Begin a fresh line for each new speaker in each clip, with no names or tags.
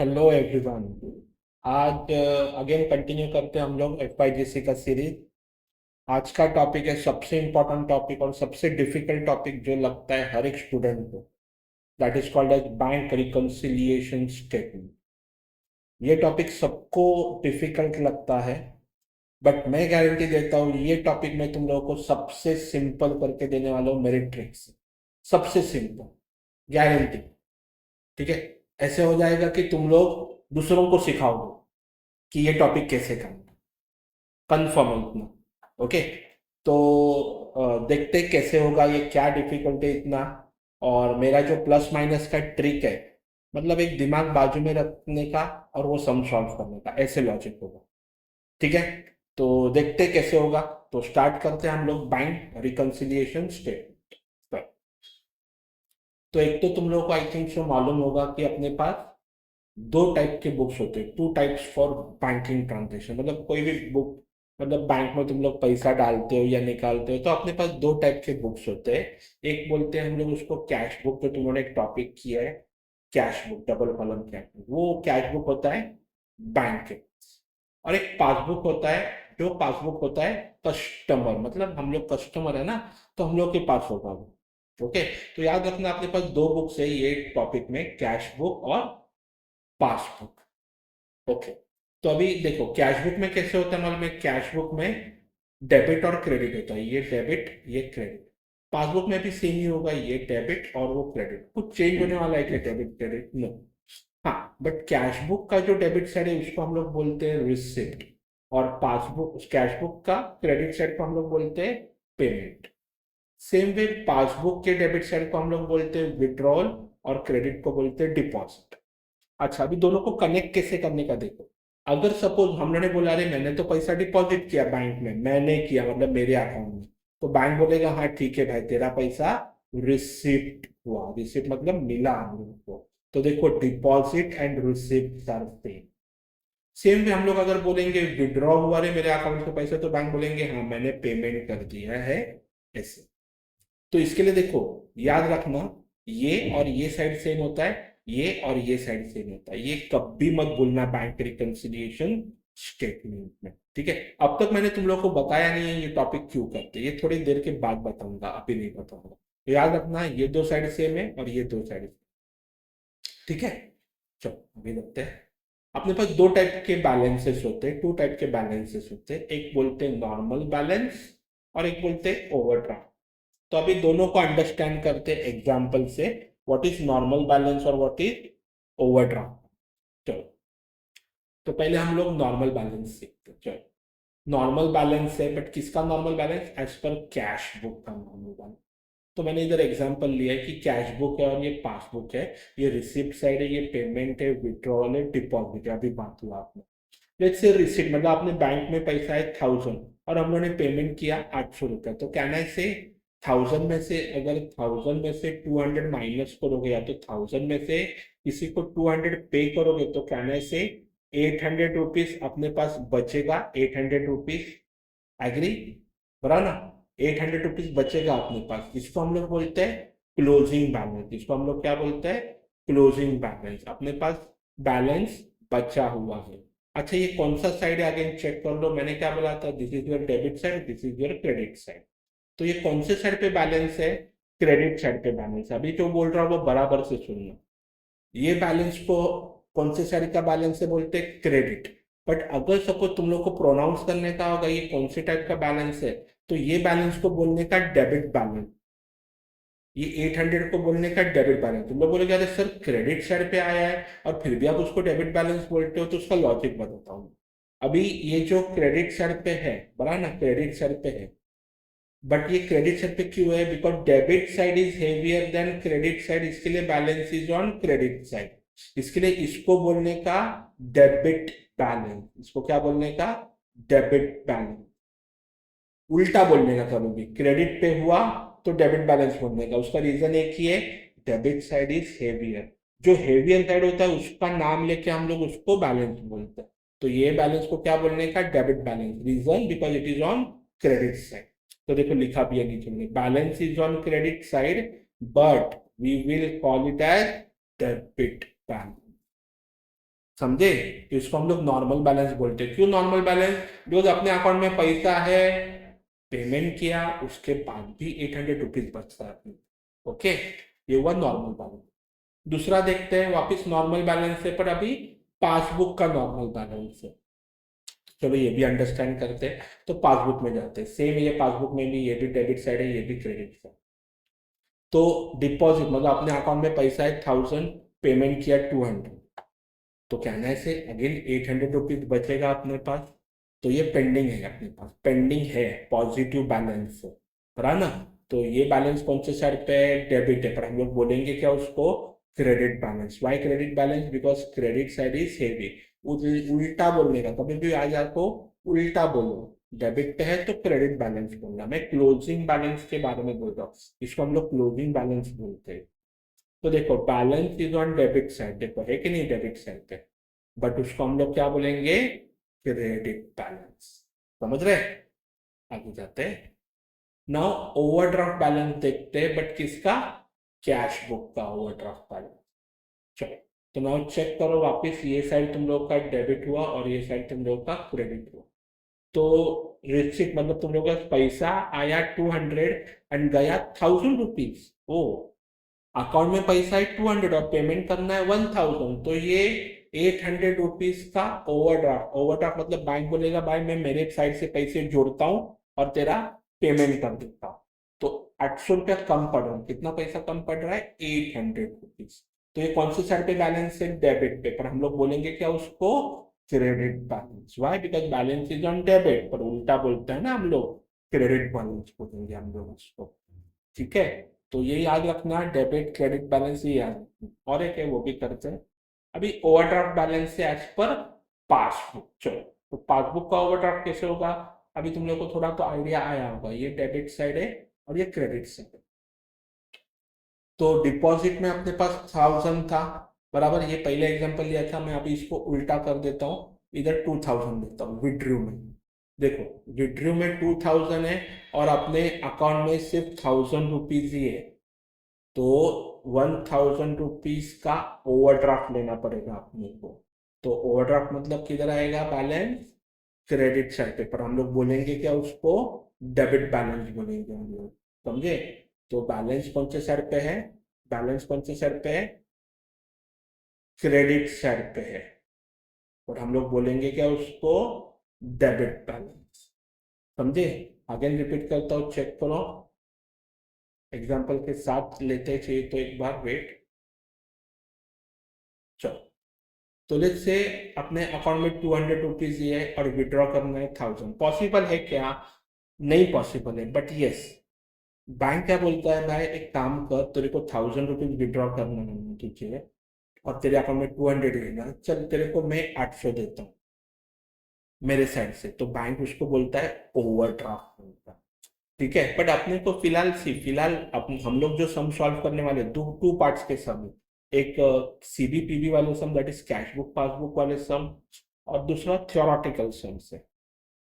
Hello everyone. आज again continue करते हैं हम लोग एफआईजीसी का सीरीज। आज का टॉपिक है सबसे इम्पोर्टेंट टॉपिक और सबसे डिफिकल्ट टॉपिक जो लगता है हर एक स्टूडेंट को। That is called as bank reconciliation statement. ये टॉपिक सबको डिफिकल्ट लगता है, बट मैं गारंटी देता हूँ ये टॉपिक मैं तुम लोगों को सबसे सिंपल करके देने वाला हूँ मेरे ट्रिक से। सबसे सिंपल, गारंटी। ठीक है। ऐसे हो जाएगा कि तुम लोग दूसरों को सिखाओगे कि ये टॉपिक कैसे करना, कंफर्म है इतना। ओके। तो देखते हैं कैसे होगा, ये क्या डिफिकल्ट है इतना। और मेरा जो प्लस माइनस का ट्रिक है, मतलब एक दिमाग बाजू में रखने का और वो सम सॉल्व करने का, ऐसे लॉजिक होगा। ठीक है। तो देखते हैं कैसे होगा। तो स्टार्ट करते हैं हम लोग बैंक रिकंसिलिएशन स्टेट। तो एक तो तुम लोग को आई थिंक सो मालूम होगा कि अपने पास दो टाइप के बुक्स होते हैं, two types for banking transaction. मतलब कोई भी बुक, मतलब बैंक में तुम लोग पैसा डालते हो या निकालते हो तो अपने पास दो टाइप के बुक्स होते हैं। एक बोलते हैं हम लोग उसको कैश बुक, जो तुमने एक टॉपिक किया है, cash book, double column cash book. वो कैश बुक होता है बैंक के। और एक पासबुक होता है, जो पासबुक होता है कस्टमर, मतलब हम लोग कस्टमर है ना, तो हम लोग के पास होगा वो। ओके। तो याद रखना अपने पास दो बुक्स है ये टॉपिक में, कैश बुक और पासबुक। ओके। तो अभी देखो कैश बुक में कैसे होता है मालूम है? कैश बुक में डेबिट और क्रेडिट होता है, ये डेबिट ये क्रेडिट। पासबुक में भी सेम ही होगा, ये डेबिट और वो क्रेडिट। कुछ चेंज होने वाला है क्या डेबिट क्रेडिट? नो। हाँ, बट कैश बुक का जो डेबिट साइड है उसको हम लोग बोलते हैं रिसिप्ट, और पासबुक कैश बुक का क्रेडिट साइड को हम लोग बोलते हैं पेमेंट। सेम वे पासबुक के डेबिट साइड को हम लोग बोलते हैं विड्रॉल और क्रेडिट को बोलते हैं डिपॉजिट। अच्छा, अभी दोनों को कनेक्ट कैसे करने का देखो। अगर सपोज हम लोगों ने बोला अरे मैंने तो पैसा डिपॉजिट किया बैंक में, मैंने किया मतलब मेरे अकाउंट में, तो बैंक बोलेगा हाँ ठीक है भाई तेरा पैसा रिसिप्ट हुआ। रिसिप्ट मतलब मिला हम लोग को। तो देखो deposit and receipt are same. Same way हम लोग अगर बोलेंगे विड्रॉ हुआ रे मेरे अकाउंट से पैसा, तो बैंक बोलेंगे हाँ मैंने पेमेंट कर दिया है, ऐसे। तो इसके लिए देखो, याद रखना, ये और ये साइड सेम होता है, ये और ये साइड सेम होता है। ये कभी मत भूलना बैंक रिकंसिलिएशन स्टेटमेंट में। ठीक है। अब तक मैंने तुम लोग को बताया नहीं है ये टॉपिक क्यों करते हैं, ये थोड़ी देर के बाद बताऊंगा, अभी नहीं बताऊंगा। तो याद रखना ये दो साइड सेम है और ये दो साइड। ठीक है। चलो अभी देखते हैं। अपने पास दो टाइप के बैलेंसेस होते हैं, टू टाइप के बैलेंसेस होते हैं। एक बोलते हैं नॉर्मल बैलेंस और एक बोलते हैं ओवरड्राफ्ट। तो अभी दोनों को अंडरस्टैंड करते हैं एग्जाम्पल से, व्हाट इज नॉर्मल बैलेंस और व्हाट इज ओवरड्राफ्ट। चलो, तो पहले हम लोग नॉर्मल बैलेंस सीखते हैं। चलो, नॉर्मल बैलेंस है, बट किसका normal balance? As per cash book का नॉर्मल बैलेंस। तो मैंने इधर एग्जांपल लिया है कि कैश बुक है और ये पासबुक है। ये रिसिप्ट साइड है, ये पेमेंट है, विड्रॉल है, डिपॉजिट है। अभी बात हुआ आपने, लेट्स से रिसिप्ट मतलब आपने बैंक में पैसा है 1000 और हम लोगों ने पेमेंट किया 800 रुपया। तो कैन आई से 1000 में से, अगर 1000 में से 200 माइनस करोगे या तो 1000 में से किसी को 200 पे करोगे, तो कैन आई से 800 रुपीज अपने पास बचेगा। 800 रुपीज, एग्री? बरा ना? 800 रुपीज बचेगा अपने पास। इसको हम लोग बोलते हैं क्लोजिंग बैलेंस। इसको हम लोग क्या बोलते हैं? Closing balance. अपने पास बैलेंस बचा हुआ है। अच्छा, ये कौन सा साइड है अगेन चेक कर लो। मैंने क्या बोला था? This is your debit side, this is your credit side. तो ये कौन से साइड पे बैलेंस है? क्रेडिट साइड पे बैलेंस है। अभी जो बोल रहा हूँ वो बराबर से सुनना। ये बैलेंस को कौन से साइड का बैलेंस से बोलते हैं? क्रेडिट। बट अगर सपोज तुम लोग को प्रोनाउंस करने का होगा ये कौन से टाइप का बैलेंस है, तो ये बैलेंस को बोलने का डेबिट बैलेंस। ये 800 को बोलने का डेबिट बैलेंस। तुम लोग बोलोगे अरे सर क्रेडिट साइड पे आया है और फिर भी आप उसको डेबिट बैलेंस बोलते हो, तो उसका लॉजिक बताता हूँ। अभी ये जो क्रेडिट साइड पे है, बड़ा ना, क्रेडिट साइड पे है, बट ये क्रेडिट साइड पे क्यों है? Because debit side is heavier than credit side, इसके लिए balance is on credit side. इसके लिए इसको बोलने का डेबिट बैलेंस। इसको क्या बोलने का? Debit balance. उल्टा बोलने का कभी भी क्रेडिट पे हुआ तो डेबिट बैलेंस बोलने का। उसका रीजन एक ही है, डेबिट साइड इज हेवियर। जो हेवियर साइड होता है उसका नाम लेके हम लोग उसको बैलेंस बोलते हैं। तो ये बैलेंस को क्या बोलने का? Debit balance. Reason because it is on credit side. तो देखो लिखा भी है नीचे में, balance is on credit side but we will call it as debit balance. समझे? तो इसको हम लोग नॉर्मल बैलेंस बोलते हैं। क्यों नॉर्मल बैलेंस? बिकॉज अपने अकाउंट में पैसा है, पेमेंट किया, उसके बाद भी 800 रुपीज बचता है। ओके, ये हुआ नॉर्मल बैलेंस। दूसरा देखते हैं, वापस नॉर्मल बैलेंस है पर अभी पासबुक का नॉर्मल बैलेंस है। चलो ये भी अंडरस्टैंड करते हैं, तो पासबुक में जाते हैं। सेम ये पासबुक में भी ये भी डेबिट साइड है, ये भी क्रेडिट साइड। तो डिपॉजिट मतलब अपने अकाउंट में पैसा है 1000, पेमेंट किया 200, तो कहने से अगेन 800 रुपीज बचेगा अपने पास। तो ये पेंडिंग है, अपने पास पेंडिंग है, पॉजिटिव बैलेंस है, है ना? तो ये बैलेंस कौन से साइड पे है? डेबिट है, पर हम लोग बोलेंगे क्या उसको? Credit balance. Why credit balance? Because credit side is heavy. उल्टा बोलने का, कभी भी आज आपको उल्टा बोलो। डेबिट पे है तो क्रेडिट बैलेंस बोलना। मैं क्लोजिंग बैलेंस के बारे में बोल रहा हूँ, इसको हम लोग क्लोजिंग बैलेंस बोलते हैं। तो देखो balance is on debit side, देखो है कि नहीं डेबिट साइड पे, बट उसको हम लोग क्या बोलेंगे? Credit balance. समझ रहे? आगे जाते हैं। नाउ ओवरड्राफ्ट बैलेंस देखते हैं, बट किसका? कैश बुक का ओवरड्राफ्ट बैलेंस। चलो, तो नाउ चेक करो वापस, ये साइड तुम लोग का डेबिट हुआ और ये साइड तुम लोग का क्रेडिट हुआ। तो रिसिप्ट मतलब तुम लोग का पैसा आया 200 एंड गया 1000 रुपीज। ओ, अकाउंट में पैसा है 200 और पेमेंट करना है 1000, तो ये 800 रुपीज का ओवरड्राफ्ट। ओवरड्राफ्ट मतलब बैंक बोलेगा भाई मैं मेरे साइड से पैसे जोड़ता हूँ और तेरा पेमेंट कर देता हूँ। तो 800 रुपया कम पड़ रहा है। कितना पैसा कम पड़ रहा है? 800 रुपीज। तो ये कौन सी साइड पे बैलेंस है? डेबिट पे, पर हम लोग बोलेंगे क्या उसको? Credit balance. Why? Because balance is on debit, पर उल्टा बोलते हैं ना हम लोग, क्रेडिट बैलेंस बोलेंगे हम लोग उसको। ठीक है, तो ये याद रखना, डेबिट क्रेडिट बैलेंस ये याद रखना। और एक है वो भी करते हैं। अभी ओवरड्राफ्ट बैलेंस है एज पर पासबुक। चलो, तो पासबुक का ओवरड्राफ्ट कैसे होगा? अभी तुम लोग को थोड़ा तो आइडिया आया होगा, ये डेबिट साइड है और ये क्रेडिट साइड है। तो डिपॉजिट में अपने पास 1000 था, बराबर। ये पहले एग्जांपल लिया था, मैं अभी इसको उल्टा कर देता हूँ, इधर 2000 देता हूँ विड्रू में। देखो विड्रू में 2000 है और अपने अकाउंट में सिर्फ 1000 रुपीज ही है, तो 1000 रुपीज का ओवरड्राफ्ट लेना पड़ेगा अपने को। तो ओवरड्राफ्ट मतलब किधर आएगा बैलेंस? क्रेडिट साइड पे, पर हम लोग बोलेंगे क्या उसको? डेबिट बैलेंस बोलेंगे हम लोग। समझे? तो बैलेंस कौन से साइड पे है? बैलेंस कौन से साइड पे है? क्रेडिट साइड पे है, और हम लोग बोलेंगे क्या उसको? Debit balance. समझे? अगेन रिपीट करता हूँ, चेक करो, एग्जाम्पल के साथ लेते चाहिए तो एक बार वेट। चलो, तो लेट्स से अपने अकाउंट में 200 रुपीज ये है और विड्रॉ करना है 1000। पॉसिबल है क्या? नहीं पॉसिबल है, बट यस, बैंक क्या बोलता है भाई, एक काम कर, तेरे को 1000 रुपीज विड्रॉ करना है तुझे और तेरे अकाउंट में 200 लेना, चल तेरे को मैं 800 देता हूँ मेरे साइड से, तो बैंक उसको बोलता है ओवरड्राफ्ट बोलता है। ठीक है, बट अपने को फिलहाल हम लोग जो सम सॉल्व करने वाले, दो टू पार्ट्स के सम है। एक सीबीपीबी वाले sum, that is cash book passbook वाले सम, और दूसरा थ्योरेटिकल सम्स है।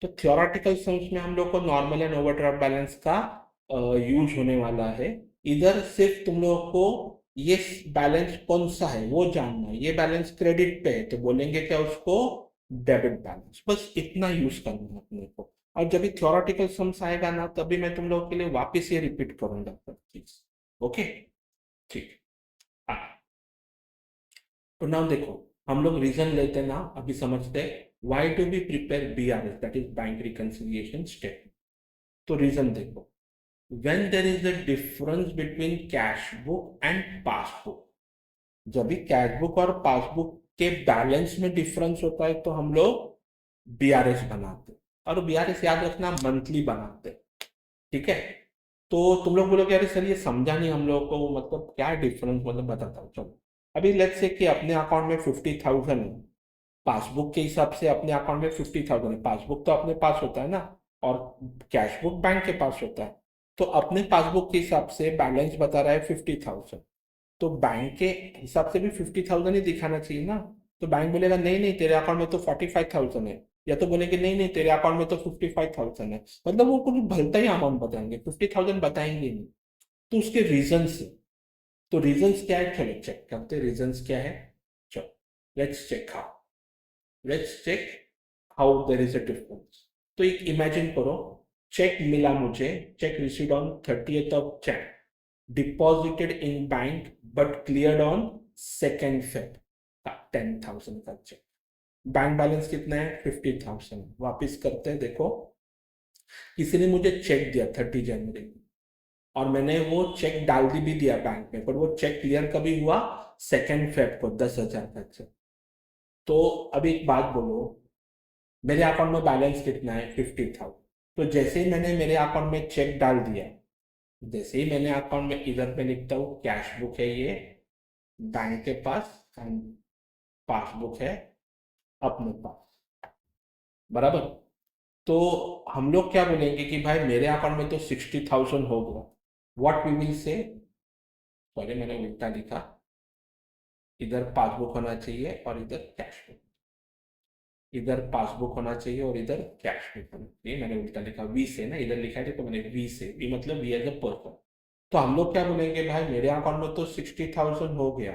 तो थ्योरेटिकल सम्स में हम लोग को नॉर्मल एंड ओवरड्राफ्ट बैलेंस का यूज होने वाला है। इधर सिर्फ तुम लोगों को ये बैलेंस कौन सा है वो जानना है। ये बैलेंस क्रेडिट पे है तो बोलेंगे क्या उसको? Debit balance. बस इतना यूज करना है अपने को। और जब भी थ्योरेटिकल सम्स आएगा ना, तभी मैं तुम लोगों के लिए वापस ये रिपीट करूंगा सब चीज। ओके, ठीक। हाँ, तो नाउ देखो, हम लोग रीजन लेते ना, अभी समझते हैं why do we prepare BRS, that is bank reconciliation statement. तो रीजन देखो, when there is a difference between cash book and passbook, जब भी कैश बुक और पासबुक के बैलेंस में डिफरेंस होता है तो हम लोग बीआरएस बनाते हैं। और बीआरएस याद रखना मंथली बनाते हैं। ठीक है, तो तुम लोग बोलोगे अरे सर ये समझा नहीं हम लोग को, मतलब क्या डिफरेंस, मतलब बताता हूँ। चलो, अभी लेट्स से कि अपने अकाउंट में 50,000 है, पासबुक के हिसाब से अपने अकाउंट में 50,000 है। पासबुक तो अपने पास होता है ना, और कैश बुक बैंक के पास होता है। तो अपने पासबुक के हिसाब से बैलेंस बता रहा है 50,000, तो बैंक के हिसाब से भी 50,000 ही दिखाना चाहिए ना। तो बैंक बोलेगा नहीं नहीं तेरे अकाउंट में तो 45,000 है, या तो बोलेंगे नहीं नहीं तेरे अकाउंट में तो 55,000 है। मतलब वो कुछ भलता ही अमाउंट बताएंगे, 50,000 बताएंगे नहीं। तो उसके रीजंस है। तो रीजंस क्या है, चलो चेक करते रीजंस क्या है। चलो let's check out. Let's check how there is a difference. तो एक इमेजिन करो, चेक मिला मुझे, cheque received on 30th of Jan, deposited in bank but cleared on 2nd Feb का 10,000 का चेक। बैंक बैलेंस कितना है? 50,000। वापिस करते हैं, देखो किसी ने मुझे चेक दिया 30 जनवरी को, और मैंने वो चेक डाल दी भी दिया बैंक में, पर वो चेक क्लियर कभी हुआ? 2nd Feb को, 10,000 का चेक। तो अभी एक बात बोलो, मेरे अकाउंट में बैलेंस कितना है? 50,000। तो जैसे ही मैंने मेरे अकाउंट में चेक डाल दिया, जैसे ही मैंने अकाउंट में, इधर पे लिखता हूँ कैश बुक है ये बैंक के पास, एंड पासबुक है अपने पास, बराबर। तो हम लोग क्या बोलेंगे कि भाई मेरे अकाउंट में तो 60,000 हो गया। What we will say, sorry मैंने उल्टा लिखा, इधर पासबुक होना चाहिए और इधर कैश बुक, इधर पासबुक होना चाहिए और इधर कैश बुक होना चाहिए। मैंने उल्टा लिखा, वी से ना, इधर लिखा है तो मैंने वी से, वी मतलब वी एज अ पर्सन। तो हम लोग क्या बोलेंगे, भाई मेरे अकाउंट में तो 60,000 हो गया,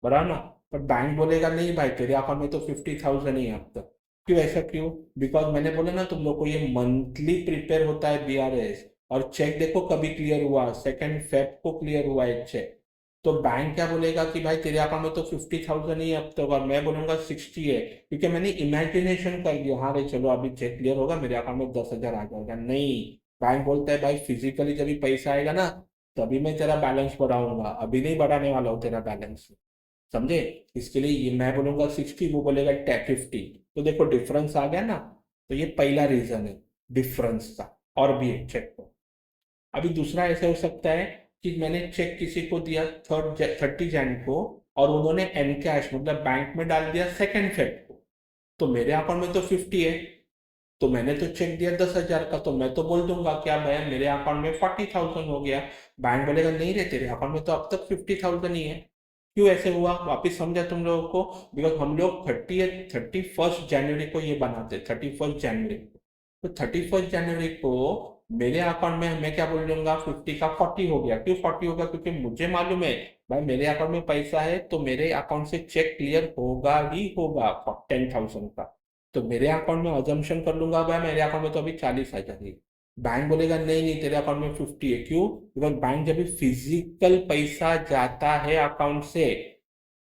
बराबर ना। पर बैंक बोलेगा नहीं भाई, तेरे अकाउंट में तो 50,000 ही है अब तक। क्यों? ऐसा क्यों? बिकॉज मैंने बोला ना तुम लोग को, ये मंथली प्रिपेयर होता है बीआरएस, और चेक देखो कभी क्लियर हुआ, 2nd Feb को क्लियर हुआ एक चेक। तो बैंक क्या बोलेगा कि भाई तेरे अकाउंट में तो 50,000 ही है अब तक, और मैं बोलूंगा 60 है, क्योंकि मैंने इमेजिनेशन कर लिया, हाँ भाई चलो अभी चेक क्लियर होगा, मेरे अकाउंट में 10,000 आ जाएगा। नहीं, बैंक बोलता है भाई फिजिकली जब भी पैसा आएगा ना, तभी मैं तेरा बैलेंस बढ़ाऊंगा, अभी नहीं बढ़ाने वाला हूँ तेरा बैलेंस, समझे। इसके लिए ये मैं बोलूंगा 60, वो बोलेगा 50। तो देखो डिफरेंस आ गया ना। तो ये पहला रीजन है डिफरेंस का, और भी एक चेक को। अभी दूसरा ऐसे हो सकता है कि मैंने चेक किसी को दिया 30 Jan को, और उन्होंने एनकैश मतलब बैंक में डाल दिया 2nd Feb को। तो मेरे अकाउंट में तो 50 है, तो मैंने तो चेक दिया 10,000 का, तो मैं तो बोल दूंगा क्या भैया मेरे अकाउंट में 40,000 हो गया। बैंक बोलेगा नहीं रे, तेरे अकाउंट में तो अब तक 50,000 ही है। क्यों ऐसे हुआ? वापिस समझा तुम लोगों को? बिकॉज हम लोग 31st January को ये बनाते, 31st January को। तो 31st January को मेरे अकाउंट में मैं क्या बोल दूंगा, 50 का 40 हो गया। क्यों 40 होगा? क्योंकि मुझे मालूम है भाई मेरे अकाउंट में पैसा है, तो मेरे अकाउंट से चेक क्लियर होगा ही होगा 10,000 का। तो मेरे अकाउंट में अजम्पशन कर लूंगा भाई मेरे अकाउंट में तो अभी 40,000 ही। बैंक बोलेगा नहीं नहीं, तेरे अकाउंट में 50 है। क्यों? बिकॉज बैंक जब भी फिजिकल पैसा जाता है अकाउंट से,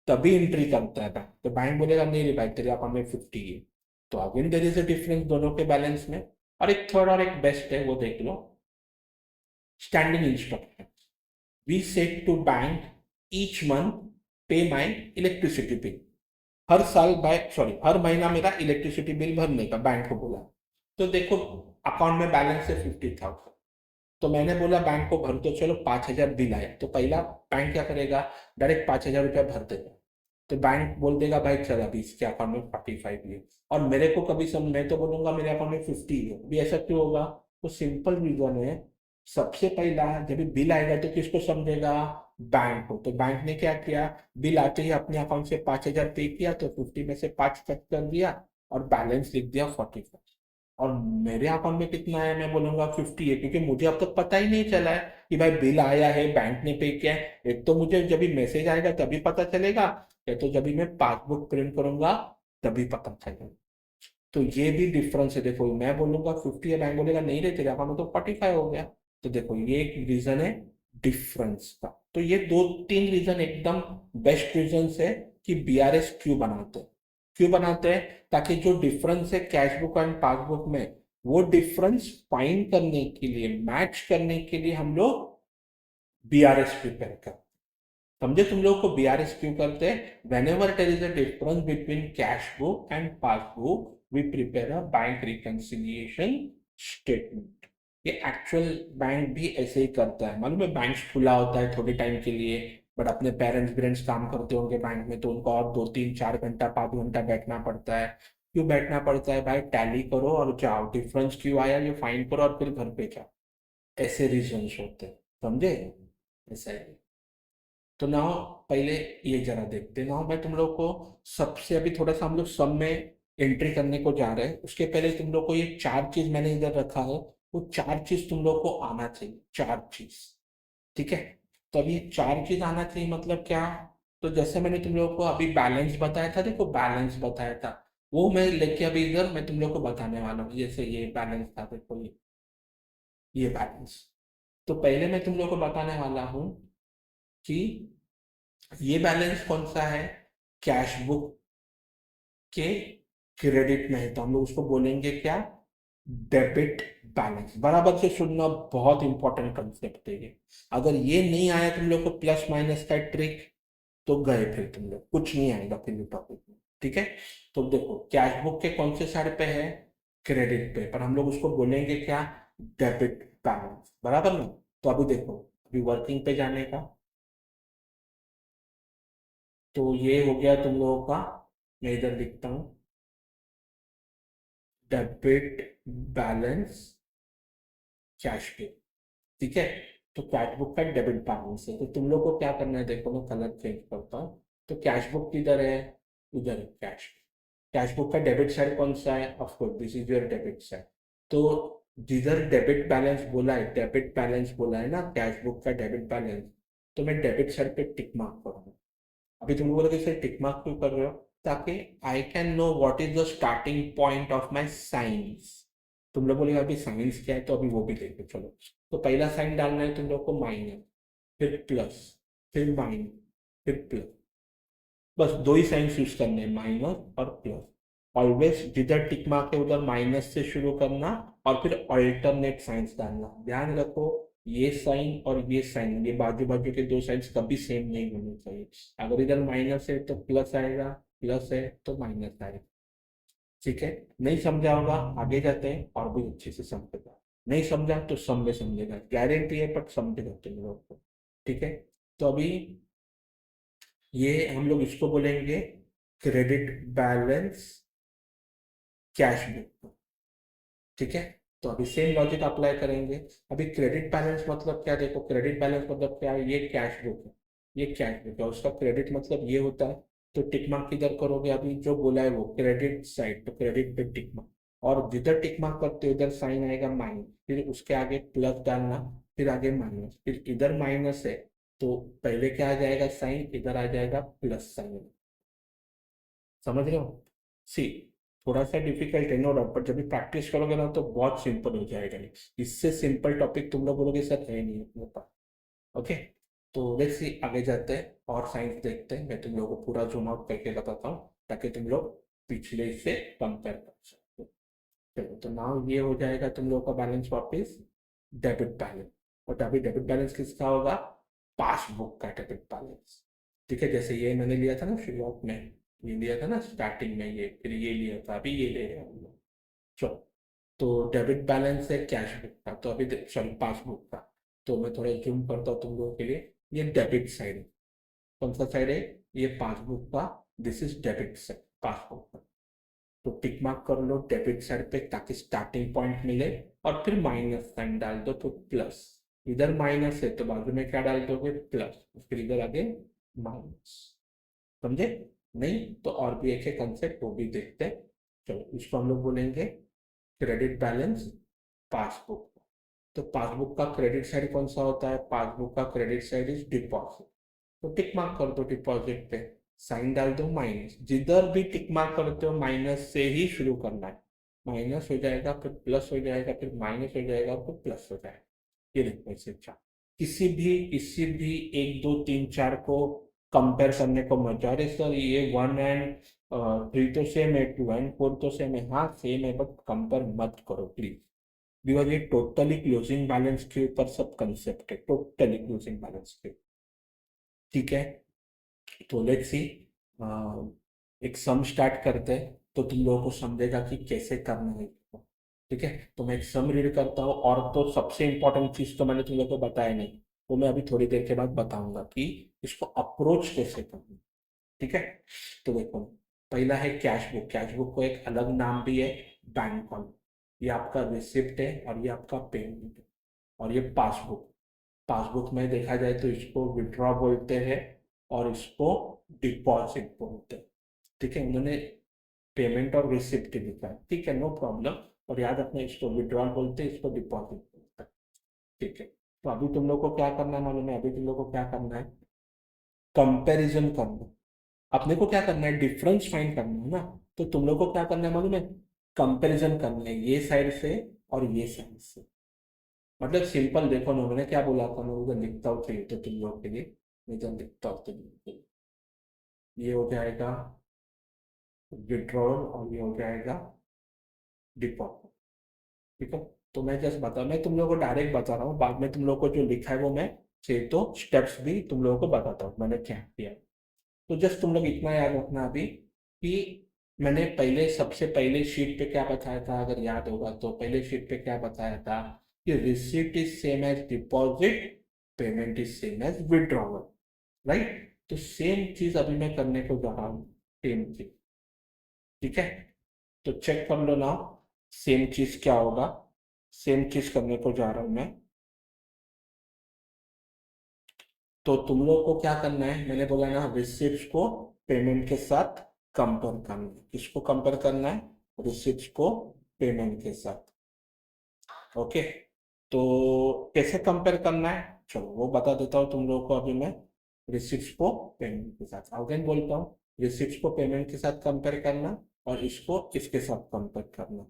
तभी एंट्री करता है बैंक। तो बैंक बोलेगा नहीं रे भाई, तेरे अकाउंट में 50 है। तो again there is a difference दोनों के बैलेंस में। और एक थर्ड और एक बेस्ट है, वो देख लो, standing instruction. We said to bank each month pay my electricity bill. हर साल बाय सॉरी हर महीना मेरा इलेक्ट्रिसिटी बिल भरने का बैंक को बोला। तो देखो अकाउंट में बैलेंस है 50,000, तो मैंने बोला बैंक को भर दो, चलो 5,000 बिल आया। तो पहला बैंक क्या करेगा, डायरेक्ट 5,000 रुपया भर देगा। तो बैंक बोल देगा भाई चल अभी इसके अकाउंट में 45 है, और मेरे को कभी मैं तो बोलूंगा मेरे अकाउंट में 50 है। अभी ऐसा क्यों होगा? तो सिंपल रीजन है, सबसे पहला जब बिल आएगा तो किसको समझेगा? बैंक को। तो बैंक ने क्या किया, बिल आते ही अपने अकाउंट से 5,000 पे किया, तो 50 में से 5 कट कर दिया और बैलेंस लिख दिया 45। और मेरे अकाउंट में कितना है, मैं बोलूंगा 50 है, क्योंकि मुझे अब तक पता ही नहीं चला है कि भाई बिल आया है, बैंक ने पे किया है। एक तो मुझे जब भी मैसेज आएगा तभी पता चलेगा, या तो जब भी मैं पासबुक प्रिंट करूंगा तभी पता चलेगा। तो ये भी डिफरेंस है। देखो मैं बोलूंगा 50 है, बैंक बोलेगा नहीं रे तेरे अकाउंट में तो 45 हो गया। तो देखो ये एक रीजन है डिफरेंस का। तो ये दो तीन रीजन एकदम बेस्ट रीजन है कि बीआरएस क्यों बनाते हैं। क्यों बनाते हैं? ताकि जो डिफरेंस है कैश बुक एंड पासबुक में, वो डिफरेंस फाइंड करने के लिए, मैच करने के लिए हम लोग बीआरएस प्रिपेयर करते हैं। समझे तुम लोग को बीआरएस क्यों करते हैं? Whenever there is a difference between cash book and passbook, we prepare a bank reconciliation statement. ये एक्चुअल बैंक भी ऐसे ही करता है, मालूम है। बैंक खुला होता है थोड़े टाइम के लिए, बट अपने पेरेंट्स काम करते होंगे बैंक में, तो उनको और 2 3 4 घंटा 5 घंटा बैठना पड़ता है। क्यों बैठना पड़ता है भाई? टैली करो और जाओ, डिफरेंस क्यों आया ये फाइंड करो और फिर घर पे जाओ। ऐसे रीजन होते हैं, समझे। ऐसा है। तो नाउ पहले ये जरा देखते हैं। नाउ मैं तुम लोग को सबसे, अभी थोड़ा सा हम लोग सब में एंट्री करने को जा रहे हैं, उसके पहले तुम लोग को ये 4 चीज मैंने इधर रखा है, वो 4 चीज तुम लोग को आना चाहिए, 4 चीज। ठीक है। तो अभी 4 चीज आना चाहिए मतलब क्या? तो जैसे मैंने तुम लोगों को अभी बैलेंस बताया था, देखो बैलेंस बताया था, वो मैं लेके अभी इधर मैं तुम लोग को बताने वाला हूँ। जैसे ये बैलेंस था, देखो ये बैलेंस। तो पहले मैं तुम लोग को बताने वाला हूँ कि ये बैलेंस कौन सा है, कैश बुक के क्रेडिट में है, तो हम लोग उसको बोलेंगे क्या, डेबिट बैलेंस। बराबर से सुनना, बहुत इंपॉर्टेंट कंसेप्ट है ये। अगर ये नहीं आया तुम लोग को प्लस माइनस का ट्रिक, तो गए फिर तुम लोग, कुछ नहीं आएगा फिर टॉपिक में। ठीक है, तो देखो कैश बुक के कौन से साइड पे है, क्रेडिट पे, पर हम लोग उसको बोलेंगे क्या, डेबिट बैलेंस। बराबर ना। तो अभी देखो, अभी वर्किंग पे जाने का, तो ये हो गया तुम लोगों का, मैं इधर लिखता हूँ, डेबिट बैलेंस कैश पे। ठीक है, तो कैश बुक का डेबिट बैलेंस है, तो तुम लोग को क्या करना है, देखो मैं कलर चेंज करता हूँ। तो कैश बुक किधर है, उधर है कैश। कैश बुक का डेबिट साइड कौन सा है, of course this is your debit side. तो जिधर डेबिट बैलेंस बोला है, डेबिट बैलेंस बोला है ना, कैश बुक का डेबिट बैलेंस, तो मैं डेबिट साइड पे टिक मार्क करूंगा। अभी तुम बोलोगे सर टिक मार्क क्यों कर रहे हो, ताकि I can know what is the starting point of my science. तुम लोग बोलेगा अभी साइंस क्या है, तो अभी वो भी देखो चलो। तो पहला साइन डालना है तुम लोग को माइनस, फिर प्लस, फिर माइनस, फिर प्लस। बस दो ही साइंस यूज करने हैं, माइनस और प्लस। ऑलवेज जिधर टिक मार्क है उधर माइनस से शुरू करना, और फिर अल्टरनेट साइंस डालना। ध्यान रखो, ये साइन और ये साइन, ये बाजू बाजू के दो साइंस कभी सेम नहीं होने चाहिए। अगर इधर माइनस है तो प्लस आएगा, प्लस है तो माइनस आएगा। ठीक है, नहीं समझा होगा, आगे जाते हैं और भी अच्छे से समझेगा। नहीं समझा तो सब में समझेगा, गारंटी है, पर समझेगा तुम लोग को। ठीक है, तो अभी ये हम लोग इसको बोलेंगे क्रेडिट बैलेंस कैश बुक। ठीक है, तो अभी सेम लॉजिक अप्लाई करेंगे। अभी क्रेडिट बैलेंस मतलब क्या, देखो क्रेडिट बैलेंस मतलब क्या है, ये कैश बुक है, ये कैश बुक है, उसका क्रेडिट मतलब ये होता है। तो टिक मार्क किधर करोगे, अभी जो बोला है वो क्रेडिट साइड, तो क्रेडिट पे टिक मार्क। और जिधर टिक मार्क करते हो इधर साइन आएगा माइनस, फिर उसके आगे प्लस डालना, फिर आगे माइनस, फिर इधर माइनस है, तो पहले क्या आ जाएगा साइन, इधर आ जाएगा प्लस साइन। समझ रहे हो, सी, थोड़ा सा डिफिकल्ट है नो डाउट, पर जब भी प्रैक्टिस करोगे ना तो बहुत सिंपल हो जाएगा। इससे सिंपल टॉपिक तुम लोग बोलोगे सर है नहीं अपने पास। ओके, तो लेट्स सी, आगे जाते हैं और साइंस देखते हैं। मैं तुम लोगों को पूरा जूम आउट करके बताता हूँ, ताकि तुम लोग पिछले से कंपेयर कर सकते हो। चलो, तो नाउ ये हो जाएगा तुम लोगों का बैलेंस वापस, डेबिट बैलेंस। और अभी डेबिट बैलेंस किसका होगा, पासबुक का डेबिट बैलेंस। ठीक है, जैसे ये मैंने लिया था ना शुरुआत में, ये लिया था ना स्टार्टिंग में, ये फिर ये लिया था, अभी ये ले रहे हैं हम लोग। चलो, तो डेबिट बैलेंस है कैश बुक का, तो अभी सॉरी पासबुक का। तो मैं थोड़ा जूम करता हूँ तुम लोगों के लिए। ये डेबिट साइड है, कौन सा साइड है, ये पासबुक का, this is debit side passbook का। तो टिक मार्क कर लो डेबिट साइड पे, ताकि स्टार्टिंग पॉइंट मिले, और फिर माइनस साइन डाल दो तो प्लस। इधर माइनस है तो बाजू में क्या डाल दोगे, प्लस, फिर इधर आगे माइनस। समझे, नहीं तो और भी एक है कंसेप्ट, वो भी देखते हैं। चलो, इसको हम लोग बोलेंगे क्रेडिट बैलेंस पासबुक। तो पासबुक का क्रेडिट साइड कौन सा होता है, पासबुक का क्रेडिट साइड इज डिपॉजिट। तो टिक मार्क कर दो डिपॉजिट पे, साइन डाल दो माइनस, जिधर भी टिक मार्क करते हो माइनस से ही शुरू करना है। माइनस हो जाएगा, फिर प्लस हो जाएगा, फिर माइनस हो जाएगा, फिर प्लस हो जाएगा। ये देखो ऐसे चार, किसी भी एक दो तीन चार को कंपेयर करने को मजा, अरे सर ये 1 and 3 तो सेम है, 2 and 4 तो सेम है, हाँ सेम है, बट कंपेयर मत करो प्लीज। बिकॉज ये टोटली क्लोजिंग बैलेंस के ऊपर सब कंसेप्ट है, टोटली क्लोजिंग बैलेंस के। ठीक है, तो लेट्स सी, एक सम स्टार्ट करते हैं, तो तुम लोगों को समझेगा कि कैसे करना है इसको। ठीक है, तो मैं एक सम रीड करता हूँ, और तो सबसे इंपॉर्टेंट चीज तो मैंने तुम लोगों को बताया नहीं, वो मैं अभी थोड़ी देर के बाद बताऊंगा कि इसको अप्रोच कैसे करना है। ठीक है, तो देखो, पहला है कैश बुक। कैश बुक को एक अलग नाम भी है, बैंक कॉल। ये आपका रिसिप्ट है और ये आपका पेमेंट है। और ये पासबुक, पासबुक में देखा जाए तो इसको विड्रॉ बोलते हैं, और इसको डिपॉजिट बोलते हैं। ठीक है, उन्होंने पेमेंट और रिसिप्ट लिखा है, ठीक है, नो प्रॉब्लम। और याद रखना, इसको विड्रॉल बोलते हैं, इसको डिपॉजिट बोलते हैं। ठीक है, तो अभी तुम लोग को क्या करना है मालूम है, अभी तुम लोग को क्या करना है, कंपैरिजन करना। अपने को क्या करना है, डिफरेंस फाइंड करना है ना। तो तुम लोग को क्या करना है मालूम है, कंपैरिजन करना है ये साइड से और ये साइड से। मतलब सिंपल देखो ना, मैंने क्या बोला था, मैं उधर लिखता हूँ चाहिए तो तुम लोग के लिए, मैं इधर लिखता हूँ तुम लोग के लिए। ये हो जाएगा विड्रॉल और ये हो जाएगा डिपॉजिट। ठीक है, तो मैं जस्ट बता, मैं तुम लोगों को डायरेक्ट बता रहा हूँ, बाद में तुम लोगों को जो लिखा है वो मैं चाहिए तो स्टेप्स भी तुम लोगों को बताता हूँ मैंने क्या किया। तो जस्ट तुम लोग इतना याद रखना अभी कि मैंने पहले सबसे पहले शीट पे क्या बताया था, अगर याद होगा तो पहले शीट पे क्या बताया था कि receipt is same as deposit, payment is same as withdrawal, right. तो सेम चीज अभी मैं करने को जा रहा हूँ, सेम चीज। ठीक है, तो चेक कर लो ना, सेम चीज क्या होगा। सेम चीज करने को जा रहा हूँ मैं। तो तुम लोग को क्या करना है, मैंने बोला ना रिसिप्ट को पेमेंट के साथ कंपेयर करना है। किसको कंपेयर करना है, रिसिप्ट को पेमेंट के साथ। ओके, तो कैसे कंपेयर करना है, चलो वो बता देता हूँ तुम लोगों को अभी मैं। रिसिप्ट को पेमेंट के साथ अगेन बोलता हूँ, रिसिप्ट को पेमेंट के साथ कंपेयर करना और इसको इसके साथ कंपेयर करना।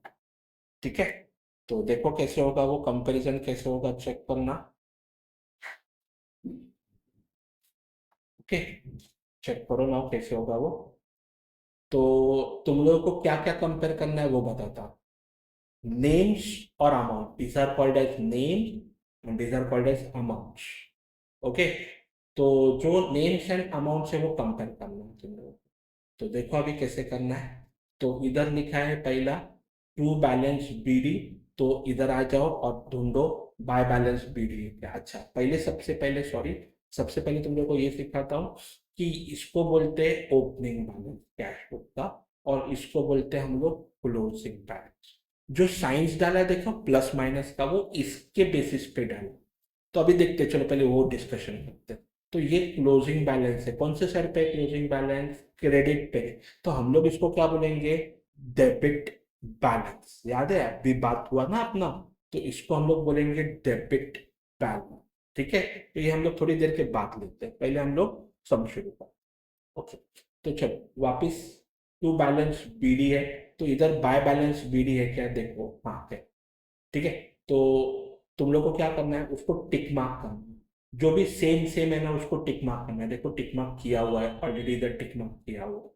ठीक है, तो देखो कैसे होगा वो कंपैरिजन, कैसे होगा चेक करना। ओके, चेक करो ना कैसे होगा वो। तो तुम लोगों को क्या क्या कंपेयर करना है वो बताता हूँ। नेम्स और amount, these are called as name and these are called as amounts। Okay, तो जो नेम्स एंड अमाउंट्स है वो कंपेयर करना है तुम लोगों को। तो देखो अभी कैसे करना है। तो इधर लिखा है पहला टू बैलेंस बीडी, तो इधर आ जाओ और ढूंढो बाय बैलेंस बीडी है क्या। अच्छा, पहले सबसे पहले सॉरी, सबसे पहले तुम लोग को ये सिखाता हूँ कि इसको बोलते हैं ओपनिंग बैलेंस कैश बुक का, और इसको बोलते हैं हम लोग क्लोजिंग बैलेंस। जो साइंस डाला है देखो प्लस माइनस का, वो इसके बेसिस पे डाला। तो अभी देखते हैं, चलो पहले वो डिस्कशन करते हैं। तो ये क्लोजिंग बैलेंस है, कौन से साइड पे क्लोजिंग बैलेंस, क्रेडिट पे। तो हम लोग इसको क्या बोलेंगे, डेबिट बैलेंस। याद है अभी बात हुआ ना अपना, तो इसको हम लोग बोलेंगे डेबिट बैलेंस। ठीक है, तो ये हम लोग थोड़ी देर के बाद लेते हैं, पहले हम लोग सम शुरू करते हैं। ओके, तो चलो वापिस, टू बैलेंस बीडी है, तो इधर बाय बैलेंस बीडी है क्या, देखो हाँ है। ठीक है, तो तुम लोग को क्या करना है, उसको टिक मार्क करना है। जो भी सेम सेम है ना उसको टिक मार्क करना है। देखो टिक मार्क किया हुआ है ऑलरेडी, इधर टिक मार्क किया हुआ है,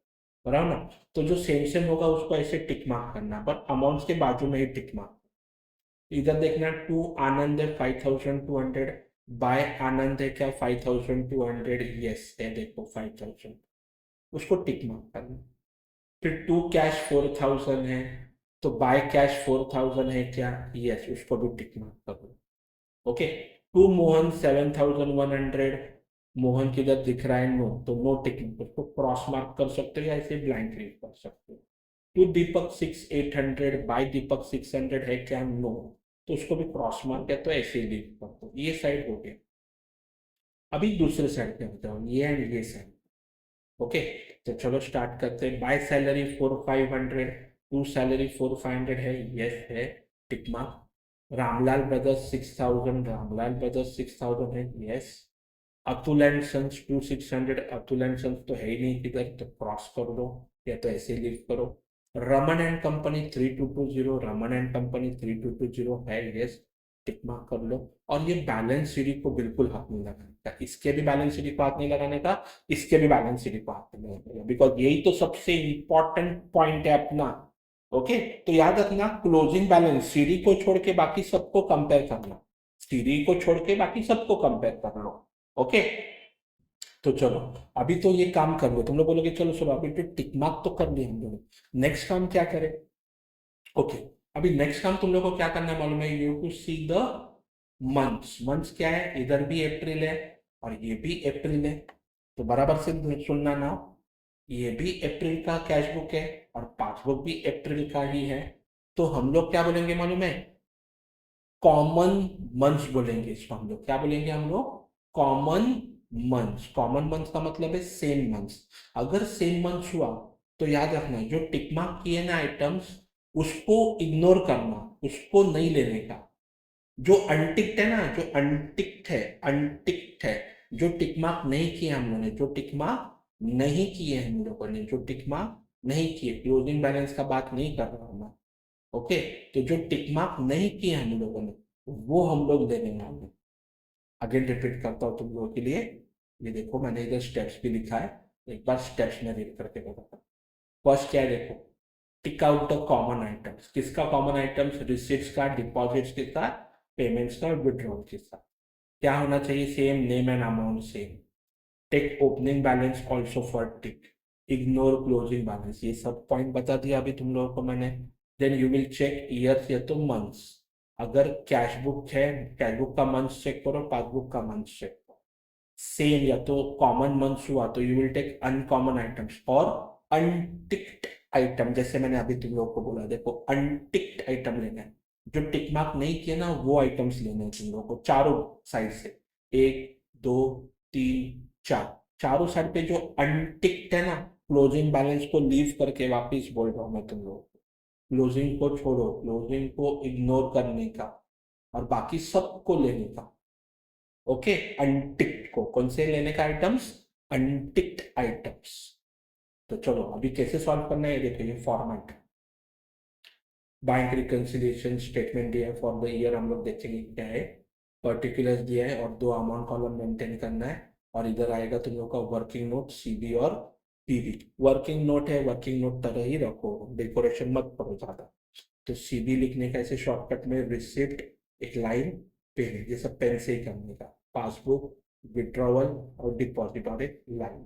बराबर ना। तो जो सेम सेम होगा उसको ऐसे टिक मार्क करना, पर अमाउंट्स के बाजू में ही टिक मार्क। इधर देखना, टू आनंद है 5200, बाय आनंद है क्या 5200, यस है, देखो 5000, उसको टिक मार्क करना। फिर टू कैश 4000 है, तो बाय कैश 4000 है क्या, यस, उसको भी टिक मार्क कर दो। ओके, टू मोहन 7100, मोहन किधर दिख रहा है, नो, तो नो टिकिंग, उसको क्रॉस मार्क कर सकते हो या ऐसे ब्लैंक लीव कर सकते हो। टू दीपक 6800, बाय दीपक 600 है क्या, नो, तो उसको भी क्रॉस मार्क है तो ऐसे ही लीव कर दो। ये साइड हो गया। अभी दूसरे साइड पे होता हूँ, ये एंड ये साइड। ओके, तो चलो स्टार्ट करते हैं। बाय सैलरी 4500, टू सैलरी 4500 है, यस है, tick mark. Ramlal brothers 6000, Ramlal brothers 6000 है, yes. Atul and sons 2600, Atul and sons तो है ही नहीं किधर, तो क्रॉस कर दो या तो ऐसे लीव करो। Raman and company 3220, Raman and company 3220 है, यस, टिक मार्क कर लो। और ये बैलेंस शीट को बिल्कुल हाथ नहीं लगाने का, इसके भी बैलेंस शीट को हाथ नहीं लगाने का, इसके भी बैलेंस शीट को हाथ नहीं लगाने का, बिकॉज यही तो सबसे इंपॉर्टेंट पॉइंट है अपना। ओके, तो याद रखना क्लोजिंग बैलेंस सीडी को छोड़ के बाकी सबको कंपेयर करना, सीडी को छोड़ के बाकी सबको कंपेयर कर लो। ओके, तो चलो अभी तो ये काम कर लो, तुम लोग बोलोगे चलो चलो अभी तो टिक मार्क तो कर लिया हम लोग, नेक्स्ट काम क्या करें। ओके, अभी नेक्स्ट काम तुम लोग को क्या करना है मालूम है, you to see the months. Months क्या है, इधर भी अप्रैल है और ये भी अप्रैल है, तो बराबर से सुनना ना, ये भी अप्रैल का कैश बुक है और पासबुक भी अप्रैल का ही है। तो हम लोग क्या बोलेंगे मालूम है, कॉमन मंथ्स बोलेंगे इसको, हम लोग क्या बोलेंगे, हम लोग कॉमन मंथ्स। कॉमन मंथ्स का मतलब है सेम मंथ्स। अगर सेम मंथ्स हुआ तो याद रखना जो टिक मार्क किए ना आइटम्स, उसको इग्नोर करना, उसको नहीं लेने का। जो अनटिक्ड है ना, जो अनटिक्ड है, अनटिक्ड है, जो टिक मार्क नहीं किया हम लोगों ने, जो टिक मार्क नहीं किए हम लोगों ने, जो टिक मार्क नहीं किए, क्लोजिंग बैलेंस का बात नहीं कर रहा हूं मैं। ओके, तो जो टिक मार्क नहीं किए हम लोगों ने, वो हम लोग लेने वाले हैं। अगेन रिपीट करता हूँ तुम लोगों के लिए, ये देखो मैंने इधर स्टेप्स भी लिखा है, एक बार स्टेप्स में रीड करके बताता हूँ। फर्स्ट क्या है देखो, tick out the common items. किसका कॉमन आइटम्स? रिसिप्ट्स का, डिपॉजिट्स के साथ, पेमेंट्स का, विड्रॉल के साथ। क्या होना चाहिए? Same, name and amount same. Take opening balance also for tick, ignore closing balance. ये सब पॉइंट बता दिया अभी तुम लोगों को मैंने। Then you will check years या तो मंथ्स। अगर कैश बुक है, कैश बुक का मंथ चेक करो, पासबुक का मंथ चेक करो। सेम या तो कॉमन मंथ्स हुआ तो you will take uncommon items और अनटिक्ड आइटम। जैसे मैंने अभी तुम लोगों को बोला, देखो अनटिक्ड आइटम लेना है, जो टिक मार्क नहीं किया ना वो आइटम्स लेने हैं तुम लोगों को, चारों साइड से। एक, दो, तीन, चार, चारों साइड पे जो अनटिक्ड है ना, क्लोजिंग बैलेंस को लीव करके वापिस बोल रहा हूं मैं तुम लोगों को, क्लोजिंग को छोड़ो, क्लोजिंग को इग्नोर करने का और बाकी सबको लेने का। ओके, अनटिक्ड को कौन से लेने का? Items, unticked items. तो चलो अभी कैसे सॉल्व करना है देखो, ये फॉर्मेट। बैंक रिकंसिलिएशन स्टेटमेंट दिया है फॉर द ईयर, हम लोग देखेंगे क्या है। पर्टिकुलर्स दिया है और दो अमाउंट कॉलम मेंटेन करना है। और इधर आएगा तुम लोग का वर्किंग नोट, सीबी और पीवी। वर्किंग नोट है, वर्किंग नोट तरह ही रखो, डेकोरेशन मत करो ज्यादा। तो सीबी लिखने का ऐसे शॉर्टकट में, रिसिप्ट, एक लाइन, पेमेंट, ये सब पेन से ही करने का। पासबुक, विड्रॉवल और डिपॉजिट और एक लाइन।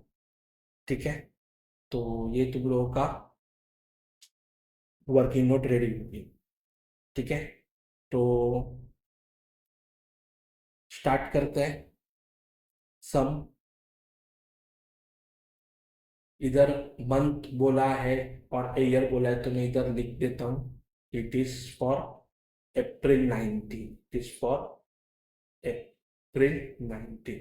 ठीक है, तो ये तुम लोगों का वर्किंग नोट रेडी होगी। ठीक है, तो स्टार्ट करते हैं। सम, इधर मंथ बोला है और ईयर बोला है तो मैं इधर लिख देता हूँ, it is for April 19, it is for अप्रैल 19।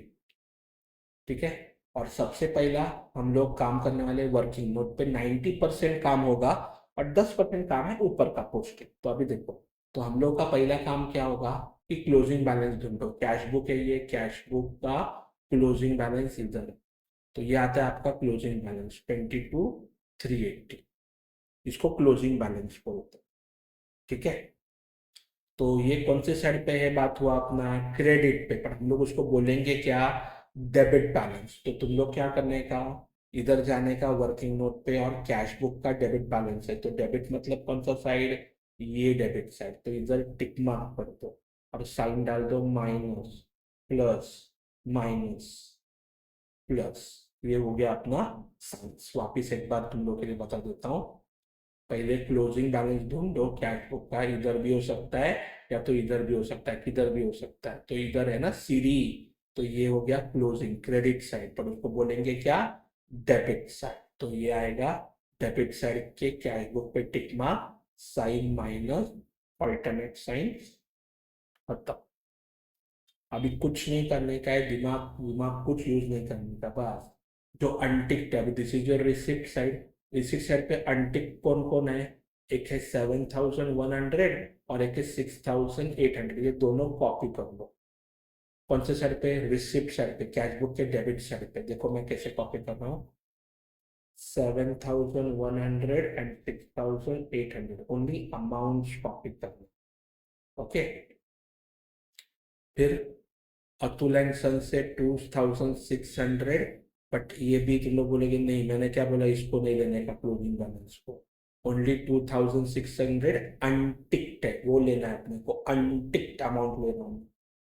ठीक है, और सबसे पहला हम लोग काम करने वाले वर्किंग नोट पे 90% काम होगा और 10% काम है ऊपर का पोस्टिंग। तो अभी देखो, तो हम लोग का पहला काम क्या होगा कि क्लोजिंग बैलेंस ढूंढो। कैश बुक है ये, कैश बुक का क्लोजिंग बैलेंस इधर है। तो ये आता है आपका क्लोजिंग बैलेंस 22,380, इसको क्लोजिंग बैलेंस बोलते हैं। ठीक है, तो ये कौन से साइड पे है? बात हुआ अपना क्रेडिट पे, पर हम लोग उसको बोलेंगे क्या? Debit balance. तो तुम लोग क्या करने का, इधर जाने का वर्किंग नोट पे, और कैश बुक का डेबिट बैलेंस है, तो डेबिट मतलब कौन सा साइड? ये डेबिट साइड। तो इधर टिक मार्क कर दो और साइन डाल दो, माइनस, प्लस, माइनस, प्लस। ये हो गया अपना साइंस। वापिस एक बार तुम लोग के लिए बता देता हूँ। पहले क्लोजिंग बैलेंस ढूंढो कैश बुक का, इधर भी हो सकता है या तो इधर भी हो सकता है, किधर भी हो सकता है। तो इधर है ना सीरी, तो ये हो गया क्लोजिंग क्रेडिट साइड, पर उसको बोलेंगे क्या? Debit side. तो ये आएगा डेबिट साइड के कैश बुक पे tick mark, sign, minus, alternate sign, खत्म। अभी कुछ नहीं करने का है, दिमाग दिमाग कुछ यूज नहीं करने का, बस। जो अनटिक्ड है, अभी this is your receipt side. Receipt side पे अनटिक्ड कौन कौन है? एक है 7,100 और एक है 6,800, ये दोनों कॉपी कर लो। कौन से साइड पे? रिसिप्ट साइड पे, कैश बुक के डेबिट साइड पे। देखो मैं कैसे कॉपी कर रहा हूँ, 7,100 एंड 6,800, ओनली अमाउंट कॉपी करना। ओके, फिर अतुल एंड सन से 2,600, बट ये भी तुम लोग बोलेगे नहीं, मैंने क्या बोला, इसको नहीं लेने का क्लोजिंग बैलेंस को, ओनली 2,600 अनटिक्ड है वो लेना है अपने को, अनटिक्ड अमाउंट लेना है।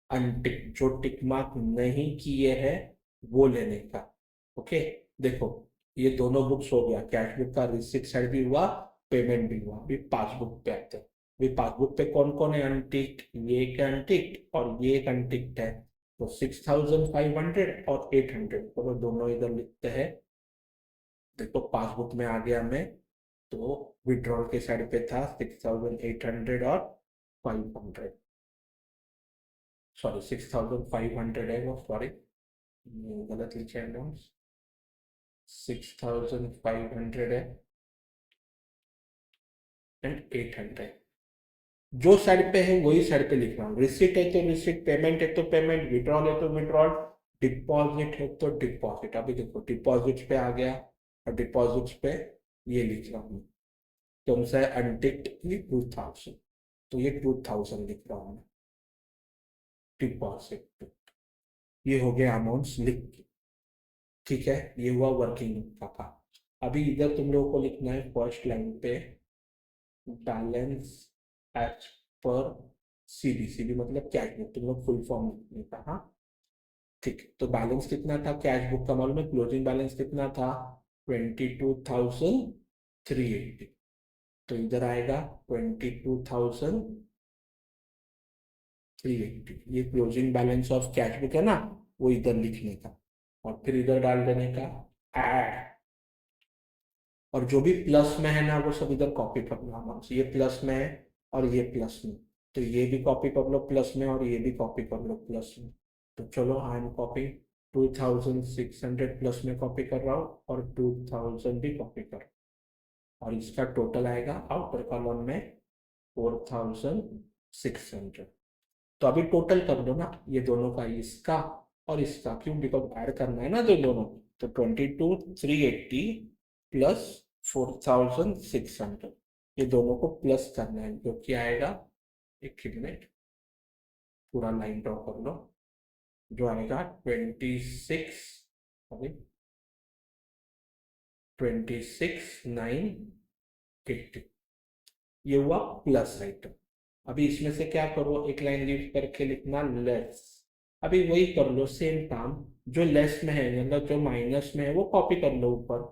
अनटिक, जो टिक मार्क नहीं किए हैं वो लेने का। ओके, देखो ये दोनों बुक्स हो गया, कैश बुक का रिसिप्ट साइड भी हुआ, पेमेंट भी हुआ। अभी पासबुक पे आते हैं। अभी पासबुक पे कौन कौन है अनटिक्ड? ये एक अनटिक्ड और ये एक अनटिक्ड है। तो 6,500 और 800, तो दोनों इधर लिखते हैं। देखो पासबुक में आ गया मैं, तो विड्रॉल के साइड पे था 6,800 और 500, सॉरी 6,500 है वो, सॉरी गलत लिखे हैं अमाउंट, 6,500 है एंड 800। जो साइड पे है वही साइड पे लिख रहा हूँ। रिसिट है तो रिसिट, पेमेंट है तो पेमेंट, विड्रॉल है तो विड्रॉल, डिपॉजिट है तो डिपॉजिट। अभी देखो डिपॉजिट पे आ गया और डिपॉजिट पे ये लिख रहा हूँ, तुमसे अनटिक्ड 2000, तो ये 2000 लिख रहा हूँ, डिपॉजिट। ये हो गया अमाउंट्स लिख के, ठीक है, ये हुआ वर्किंग का काम। अभी इधर तुम लोगों को लिखना है फर्स्ट लाइन पे, balance as per CB, CB मतलब कैश बुक, तुम लोग फुल फॉर्म लिखने का, हाँ ठीक है। तो बैलेंस कितना था कैश बुक का मालूम है, क्लोजिंग बैलेंस कितना था, 22,380। तो इधर आएगा 22,380, ये closing balance of cash book है ना, वो इधर लिखने का, और फिर इधर डाल देने का ऐड, और जो भी प्लस में है ना वो सब इधर कॉपी कर लो आराम से, ये प्लस में है और ये प्लस में, तो ये भी कॉपी कर लो प्लस में और ये भी कॉपी कर लो प्लस में। तो चलो आई एम कॉपी 2,600 प्लस में कॉपी कर रहा हूँ और 2,000 भी कॉपी कर रहा हूँ, और इसका टोटल आएगा आउटर कॉलम में 4,600। तो अभी टोटल कर दो ना ये दोनों का, इसका और इसका, क्यों, बिकॉज ऐड करना है ना जो दोनों। तो 22,380 प्लस 4,600, ये दोनों को प्लस करना है, जो कि आएगा, एक मिनट, पूरा लाइन ड्रॉ कर लो, जो आएगा 26, अभी 26,980, ये हुआ प्लस आइटम। अभी इसमें से क्या करो, एक लाइन लीव करके लिखना लेस। अभी वही कर लो सेम काम, जो लेस में है मतलब जो माइनस में है वो कॉपी कर लो ऊपर,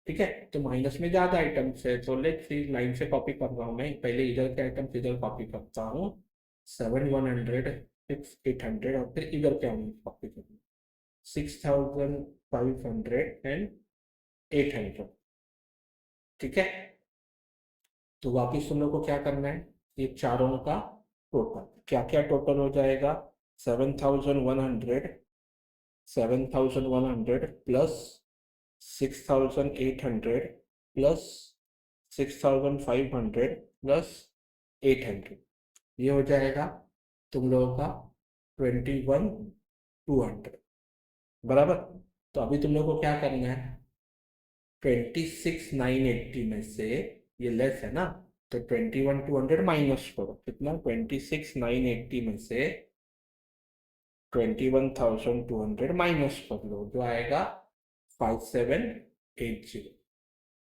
ठीक है। तो माइनस में ज्यादा आइटम्स है, तो लेट्स सी लाइन से कॉपी कर रहा हूँ मैं, पहले इधर के आइटम्स इधर कॉपी करता हूँ, 7,100, 6,800, और फिर इधर के अमाउंट कॉपी करूँ, 6,500 एंड 800, ठीक है। तो वापिस तुम लोग को क्या करना है, ये चारों का टोटल, क्या क्या टोटल हो जाएगा, 7,100, 7,100 प्लस 6,800 प्लस 6,500 प्लस 800, ये हो जाएगा तुम लोगों का 21,200, बराबर। तो अभी तुम लोग को क्या करना है, 26,980 में से ये लेस है ना, तो 21,200 माइनस करो, कितना, 26,980 में से 21,200 माइनस कर लो, जो आएगा 5,780,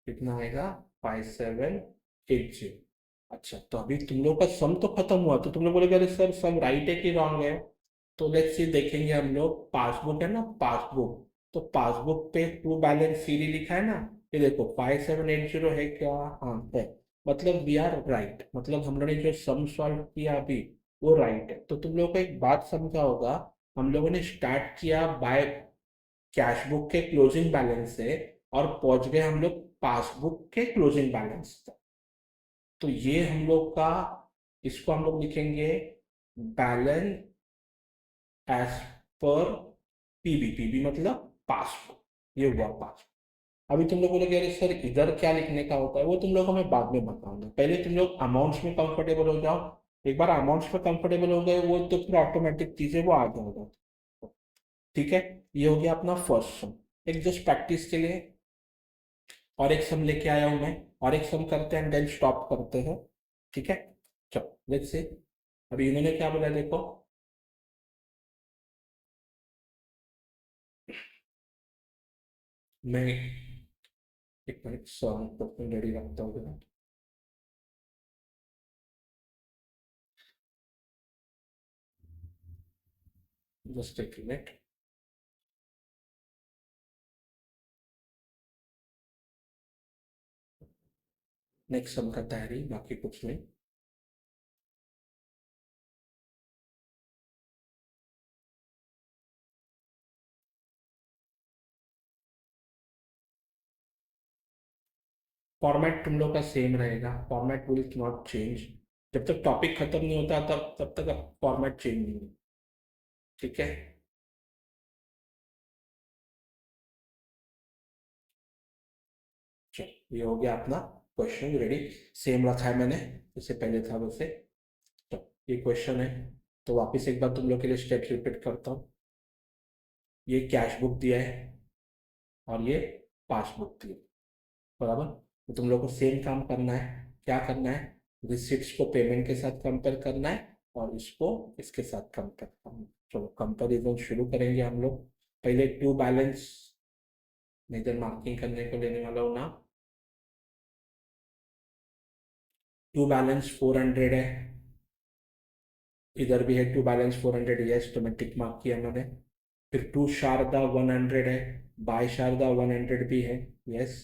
कितना आएगा, 5,780। अच्छा, तो अभी तुम लोग का सम तो खत्म हुआ, तो तुम लोग बोले अरे सर सम राइट है कि रॉन्ग है, तो लेट्स सी देखेंगे हम लोग, पासबुक है ना पासबुक, तो पासबुक पे टू बैलेंस सीरी लिखा है ना, ये देखो 5,780 है क्या, हाँ है, मतलब वी आर राइट, मतलब हम लोगों ने जो सम सॉल्व किया अभी वो राइट है। तो तुम लोग को एक बात समझा होगा, हम लोगों ने स्टार्ट किया बाय कैश बुक के क्लोजिंग बैलेंस से, और पहुंच गए हम लोग पासबुक के क्लोजिंग बैलेंस तक। तो ये हम लोग का, इसको हम लोग लिखेंगे balance as per PB, PB मतलब पासबुक, ये हुआ पासबुक। अभी तुम लोग बोलोगे अरे सर इधर क्या लिखने का होता है, वो तुम लोग को मैं बाद में बताऊंगा, पहले तुम लोग अमाउंट्स में कंफर्टेबल हो जाओ। एक बार अमाउंट्स में कंफर्टेबल हो गए वो, तो फिर ऑटोमेटिक चीजें वो आ जाएगा, ठीक है। ये हो गया अपना फर्स्ट सम, एक जस्ट प्रैक्टिस के लिए, और एक सम लेके आया हूं मैं, और एक सम करते हैं देन स्टॉप करते हैं, ठीक है। चलो लेट्स से, अभी इन्होंने क्या बोला देखो, मैं एक मिनट सॉन्ग को रेडी रखता हूँ, जस्ट एक मिनट। नेक्स्ट सम का तैयारी, बाकी कुछ नहीं। फॉर्मेट तुम लोग का सेम रहेगा, फॉर्मेट विल नॉट चेंज, जब तक टॉपिक खत्म नहीं होता तब तक फॉर्मेट चेंज नहीं होगा, ठीक है। चलो ये हो गया अपना क्वेश्चन रेडी, सेम रखा है मैंने, जैसे पहले था वैसे। तो ये क्वेश्चन है, तो वापस एक बार तुम लोग के लिए स्टेप रिपीट करता हूँ, ये कैश बुक दिया है और ये पासबुक दिया, बराबर। तो तुम लोग को सेम काम करना है। क्या करना है? रिसिप्ट्स को पेमेंट के साथ कंपेयर करना है और इसको इसके साथ कंपेयर करना है। चलो कंपेरिजन शुरू करेंगे हम लोग। पहले टू बैलेंस मैं इधर मार्किंग करने को लेने वाला हूँ ना। टू बैलेंस 400 है, इधर भी है टू बैलेंस 400, यस, तो मैं टिक मार्क किया मैंने। फिर टू शारदा 100 है, बाय शारदा 100 भी है, यस।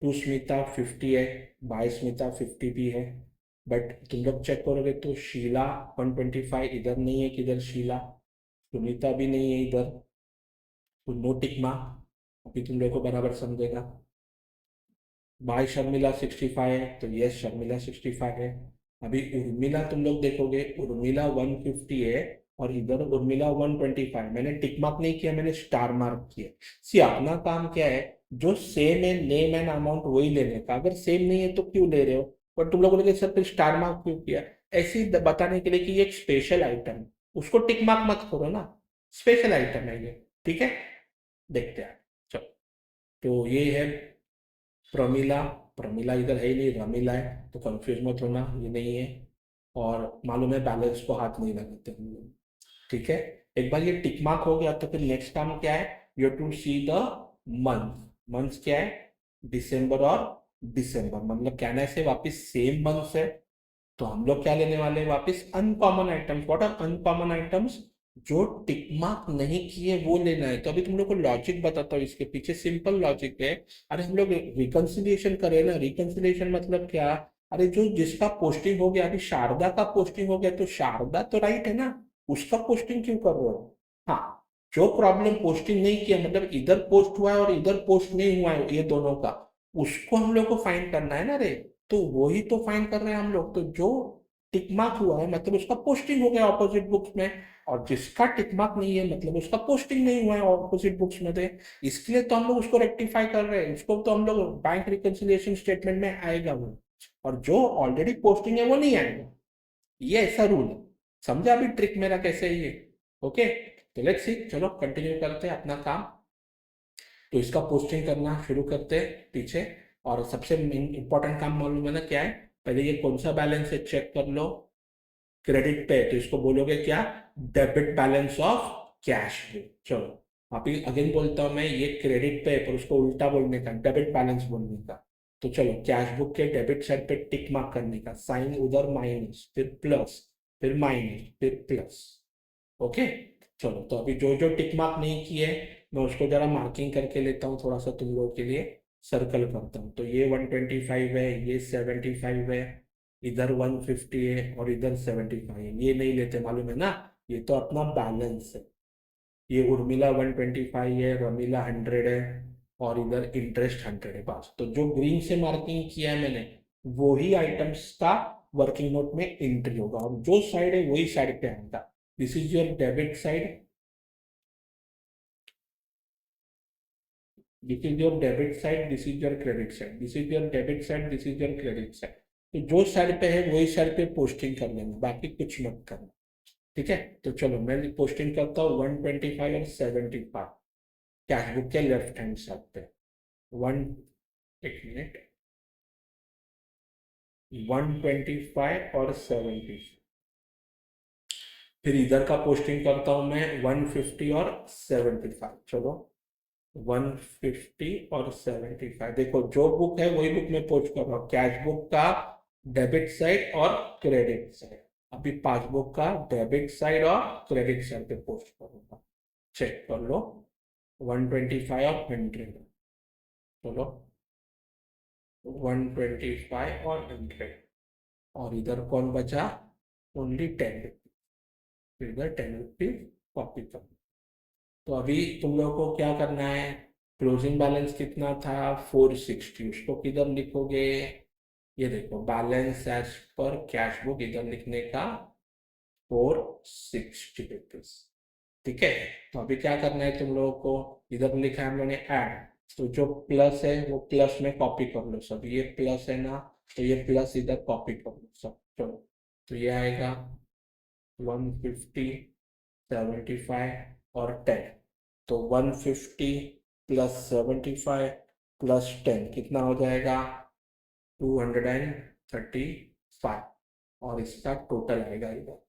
टू स्मिता 50 है, बाय स्मिता 50 भी है। बट तुम लोग चेक करोगे तो शीला 125 इधर नहीं है, किधर शीला, सुनीता भी नहीं है इधर, तो नो टिक मार्क। अभी तुम लोग को बराबर समझेगा। बाय शर्मिला 65 है, तो यस शर्मिला 65 है। अभी उर्मिला तुम लोग देखोगे, उर्मिला 150 है और इधर उर्मिला 125। मैंने टिक मार्क नहीं किया, मैंने स्टार मार्क किया। सी अपना काम क्या है, जो सेम है नेम एंड अमाउंट वही लेने का, अगर सेम नहीं है तो क्यों ले रहे हो। पर तुम लोगों ने सर फिर स्टार मार्क क्यों किया, ऐसे ही बताने के लिए कि ये एक स्पेशल आइटम है, उसको टिक मार्क मत करो ना, स्पेशल आइटम है ये। ठीक है, देखते हैं। चलो, तो ये है प्रमिला। प्रमिला इधर है ही नहीं, रमीला है, तो कंफ्यूज मत होना, ये नहीं है। और मालूम है बैलेंस को हाथ नहीं लगाते हम लोग। ठीक है, एक बार ये टिक मार्क हो गया तो फिर नेक्स्ट काम क्या है, you to see the month. Month क्या है, दिसंबर और दिसंबर, मतलब कहना है वापिस सेम मंथ है। तो हम लोग क्या लेने वाले हैं वापस, uncommon items. What are uncommon items, जो टिक मार्क नहीं किए वो लेना है। तो अभी तुम लोग को लॉजिक बताता हूँ, इसके पीछे सिंपल लॉजिक है। अरे हम लोग रिकंसिलिएशन करें ना, रिकंसिलिएशन मतलब क्या, अरे जो जिसका पोस्टिंग हो गया, अभी शारदा का पोस्टिंग हो गया तो शारदा तो राइट है ना, उसका पोस्टिंग क्यों कर रहे हो। हाँ, जो प्रॉब्लम पोस्टिंग नहीं किया, मतलब इधर पोस्ट हुआ है और इधर पोस्ट नहीं हुआ है, ये दोनों का, उसको हम लोग को फाइंड करना है ना रे। तो वही तो फाइंड कर रहे हैं हम लोग। तो जो टिक मार्क हुआ है मतलब उसका पोस्टिंग हो गया ऑपोजिट बुक्स में, और जिसका टिक मार्क नहीं है मतलब उसका पोस्टिंग नहीं हुआ है ऑपोजिट बुक्स में थे। इसके लिए तो हम लोग उसको रेक्टिफाई कर रहे हैं, उसको तो हम लोग बैंक रिकंसिलिएशन स्टेटमेंट में आएगा वो, और जो ऑलरेडी पोस्टिंग है वो नहीं आएगा। ये ऐसा रूल है, समझा अभी ट्रिक मेरा कैसे है ये। ओके, तो लेट्स सी, चलो कंटिन्यू करते हैं अपना काम। तो इसका पोस्टिंग करना शुरू करते हैं पीछे। और सबसे इंपॉर्टेंट काम मालूम है ना क्या है, पहले ये कौन सा बैलेंस है चेक कर लो। क्रेडिट पे, तो इसको बोलोगे क्या, debit balance of cash book. चलो अभी अगेन बोलता हूं मैं, ये क्रेडिट पे है पर उसको उल्टा बोलने का, डेबिट बैलेंस बोलने का। तो चलो कैश बुक के डेबिट साइड पे टिक मार्क करने का, साइन उधर माइनस, फिर प्लस, फिर माइनस, फिर प्लस। ओके, चलो तो अभी जो जो टिक मार्क नहीं किए मैं उसको जरा मार्किंग करके लेता हूँ, थोड़ा सा तुम लोगों के लिए सर्कल करता हूँ। तो ये 125 है, ये 75 है, इधर 150 है और इधर 75 है। ये नहीं लेते मालूम है ना, ये तो अपना बैलेंस है। ये उर्मिला 125 है, रमीला 100 है, और इधर इंटरेस्ट 100 है, बस। तो जो ग्रीन से मार्किंग किया है मैंने, वही आइटम्स का वर्किंग नोट में एंट्री होगा, और जो साइड है वही साइड पे आएगा। This is your debit side, this is your debit side, this is your credit side, this is your debit side, this is your credit side. तो जो साइड पे है वही साइड पे पोस्टिंग कर लेना, बाकी कुछ मत करना। ठीक है, तो चलो मैं पोस्टिंग करता हूँ 125 और 75 कैश बुक के लेफ्ट हैंड साइड पे। वन, एक मिनट, 125 और 70। फिर इधर का पोस्टिंग करता हूं मैं 150 और 75। चलो 150 और 75, देखो जो बुक है वही बुक में पोस्ट कर रहा हूँ, कैश बुक का डेबिट साइड और क्रेडिट साइड। अभी पासबुक का डेबिट साइड और क्रेडिट साइड पे पोस्ट करूंगा, चेक कर लो। 125 और 100, चलो 125 और 100, और इधर कौन बचा, ओनली 10 रुपीज। फिर इधर 10 रुपीज कॉपी कर। तो अभी तुम लोगों को क्या करना है, क्लोजिंग बैलेंस कितना था 460, उसको किधर लिखोगे, ये देखो balance as per cash book, इधर लिखने का 460 रुपीज। ठीक है, तो अभी क्या करना है तुम लोगों को, इधर लिखा है हम लोगों ने ऐड, तो जो प्लस है वो प्लस में कॉपी कर लो सब, ये प्लस है ना, तो ये प्लस इधर कॉपी कर लो सब। चलो, तो ये आएगा 150, 75 और 10। तो 150 प्लस 75 प्लस 10 कितना हो जाएगा, 235 और इसका टोटल आएगा इधर।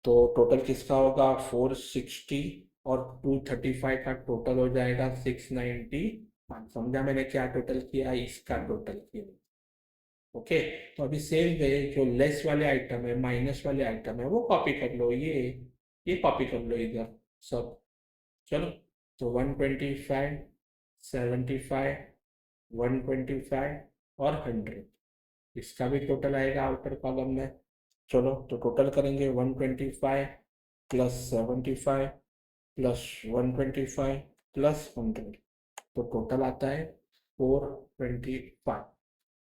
तो टोटल किसका होगा 460 और 235 का टोटल हो जाएगा 695। समझा मैंने क्या टोटल किया, इसका टोटल किया। ओके, तो अभी सेम वे जो लेस वाले आइटम है, माइनस वाले आइटम है, वो कॉपी कर लो, ये कॉपी कर लो इधर सब। चलो, तो 125, 75, 125 और 100, इसका भी टोटल आएगा आउटर कॉलम में। चलो, तो टोटल करेंगे 125 प्लस 75 प्लस 125 प्लस 100, तो टोटल आता है 425।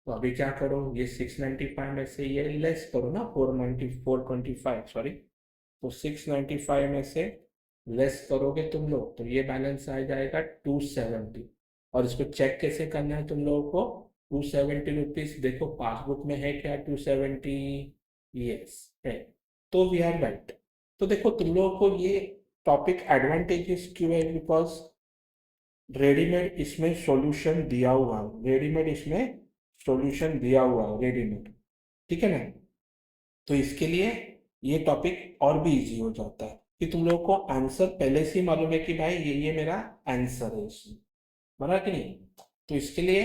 तो अभी क्या करो, ये 695 में से ये लेस करो ना, 425 सॉरी, तो 695 में से लेस करोगे तुम लोग, तो ये बैलेंस आ जाएगा 270। और इसको चेक कैसे करना है तुम लोगों को, 270 रुपीज देखो पासबुक में है क्या 270, यस है, तो वी आर राइट। तो देखो तुम लोगों को ये टॉपिक एडवांटेजेस क्यों है, बिकॉज रेडीमेड इसमें सॉल्यूशन दिया हुआ है, रेडीमेड इसमें सॉल्यूशन दिया हुआ है रेडीमेड, ठीक है ना। तो इसके लिए ये टॉपिक और भी इजी हो जाता है कि तुम लोगों को आंसर पहले से ही मालूम है कि भाई ये मेरा आंसर है इसमें, बना कि नहीं। तो इसके लिए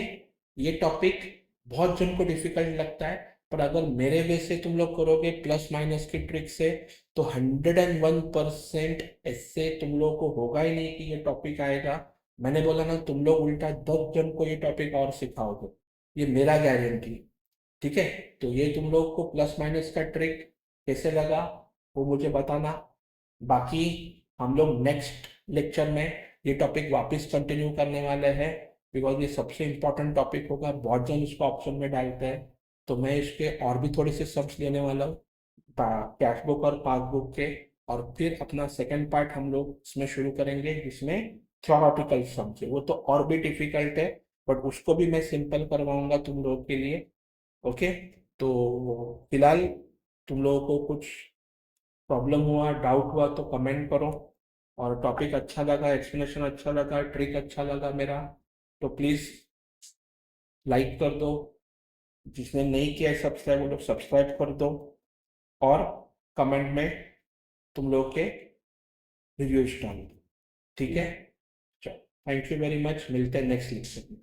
ये टॉपिक बहुत जन को डिफिकल्ट लगता है, पर अगर मेरे वे से तुम लोग करोगे प्लस माइनस की ट्रिक से, तो 101% ऐसे तुम लोग को होगा ही नहीं कि ये टॉपिक आएगा। मैंने बोला ना, तुम लोग उल्टा 10 जन को ये टॉपिक और सिखाओगे, ये मेरा गारंटी। ठीक है, तो ये तुम लोग को प्लस माइनस का ट्रिक कैसे लगा वो मुझे बताना। बाकी हम लोग नेक्स्ट लेक्चर में ये टॉपिक वापस कंटिन्यू करने वाले हैं, बिकॉज ये सबसे इम्पोर्टेंट टॉपिक होगा, बहुत जन इसको ऑप्शन में डालते हैं। तो मैं इसके और भी थोड़े से सम्स लेने वाला हूँ, कैश बुक और पासबुक के। और फिर अपना सेकंड पार्ट हम लोग इसमें शुरू करेंगे, जिसमें थ्योरेटिकल सम्स है, वो तो और भी डिफिकल्ट है, बट उसको भी मैं सिंपल करवाऊंगा तुम लोगों के लिए। ओके, तो फिलहाल तुम लोगों को कुछ प्रॉब्लम हुआ, डाउट हुआ तो कमेंट करो। और टॉपिक अच्छा लगा, एक्सप्लेनेशन अच्छा लगा, ट्रिक अच्छा लगा मेरा, तो प्लीज़ लाइक कर दो। जिसने नहीं किया है सब्सक्राइब, वो लोग सब्सक्राइब कर दो। और कमेंट में तुम लोग के रिव्यूज डाल दो, ठीक है। चलो, थैंक यू वेरी मच, मिलते हैं नेक्स्ट लेक्चर में।